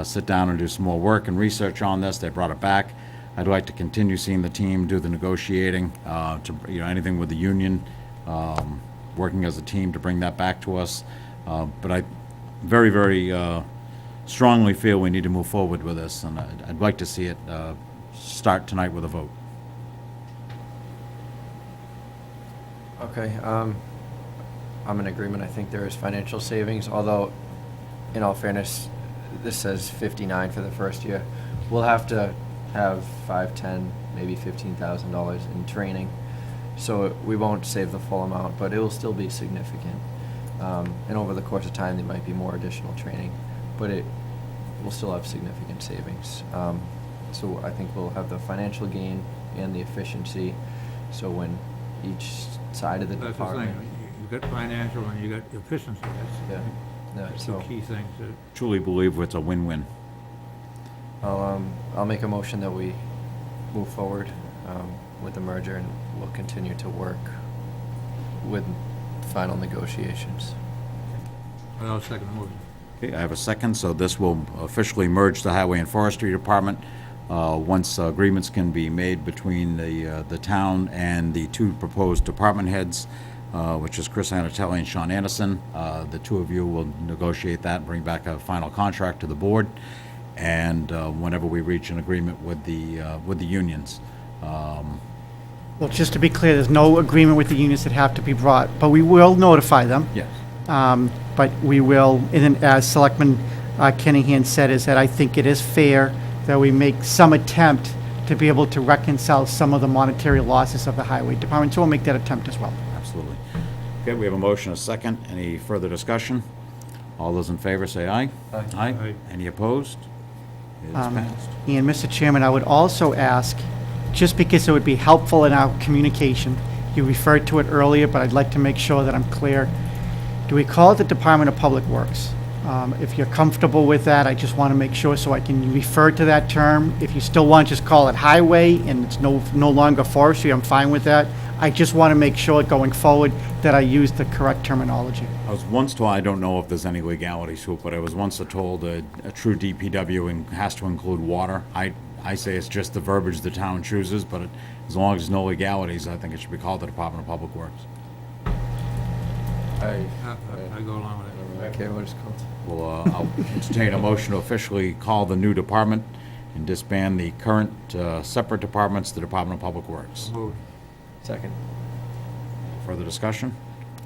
sit down and do some more work and research on this. They brought it back. I'd like to continue seeing the team do the negotiating, anything with the union, working as a team to bring that back to us. But I very, very strongly feel we need to move forward with this, and I'd like to see it start tonight with a vote. Okay, I'm in agreement. I think there is financial savings, although, in all fairness, this says 59 for the first year. We'll have to have $5, $10, maybe $15,000 in training, so we won't save the full amount, but it will still be significant. And over the course of time, there might be more additional training, but it will still have significant savings. So I think we'll have the financial gain and the efficiency. So when each side of the That's the department, thing, you got financial and you got efficiency, that's the so key things that. Truly believe it's a win-win. I'll make a motion that we move forward with the merger, and we'll continue to work with final negotiations. I'll second the motion. Okay, I have a second, so this will officially merge the Highway and Forestry Department. Once agreements can be made between the town and the two proposed department heads, which is Chris Anatelli and Sean Anderson. The two of you will negotiate that and bring back a final contract to the board. And whenever we reach an agreement with the unions. Well, just to be clear, there's no agreement with the unions that have to be brought, but we will notify them. Yes. But we will, and then as Selectman Kinahan said, is that I think it is fair that we make some attempt to be able to reconcile some of the monetary losses of the highway department, so we'll make that attempt as well. Absolutely. Okay, we have a motion, a second. Any further discussion? All those in favor say aye. Aye. Aye. Any opposed? It is passed. And Mr. Chairman, I would also ask, just because it would be helpful in our communication, you referred to it earlier, but I'd like to make sure that I'm clear. Do we call it the Department of Public Works? If you're comfortable with that, I just want to make sure so I can refer to that term. If you still want to just call it highway and it's no longer forestry, I'm fine with that. I just want to make sure going forward that I use the correct terminology. I was once told, I don't know if there's any legality to it, but I was once told a true DPW has to include water. I I say it's just the verbiage the town chooses, but as long as there's no legalities, I think it should be called the Department of Public Works. I go along with it. I don't care what it's called. Well, I'll entertain a motion to officially call the new department and disband the current separate departments, the Department of Public Works. Moved. Second. Further discussion?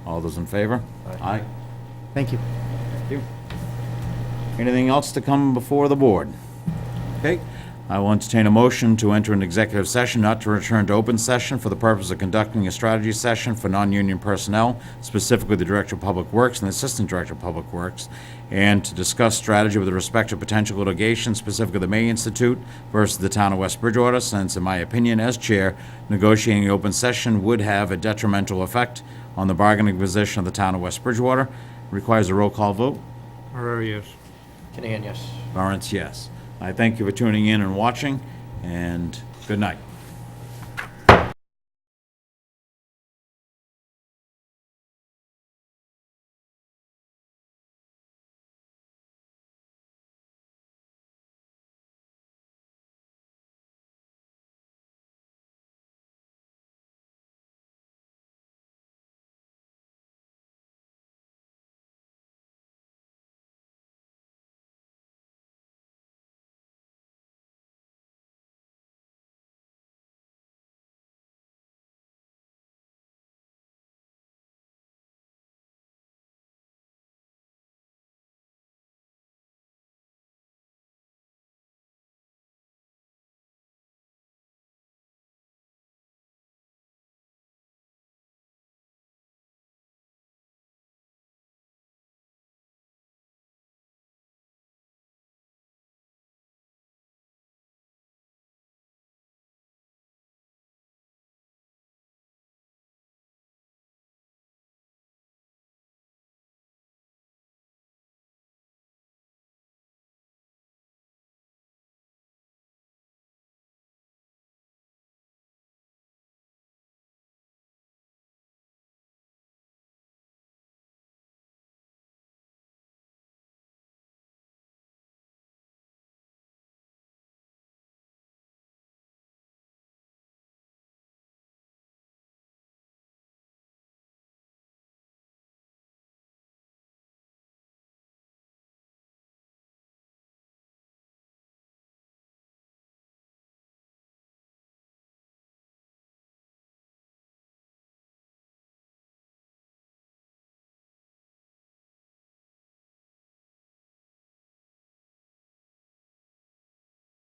All those in favor? Aye. Thank you. Thank you. Anything else to come before the board? Okay, I will entertain a motion to enter an executive session, not to return to open session for the purpose of conducting a strategy session for non-union personnel, specifically the Director of Public Works and the Assistant Director of Public Works, and to discuss strategy with respect to potential litigation, specifically the May Institute versus the town of West Bridgewater, since, in my opinion, as chair, negotiating an open session would have a detrimental effect on the bargaining position of the town of West Bridgewater. Requires a roll call vote. Yes. Kinahan, yes. Warrants, yes. I thank you for tuning in and watching, and good night.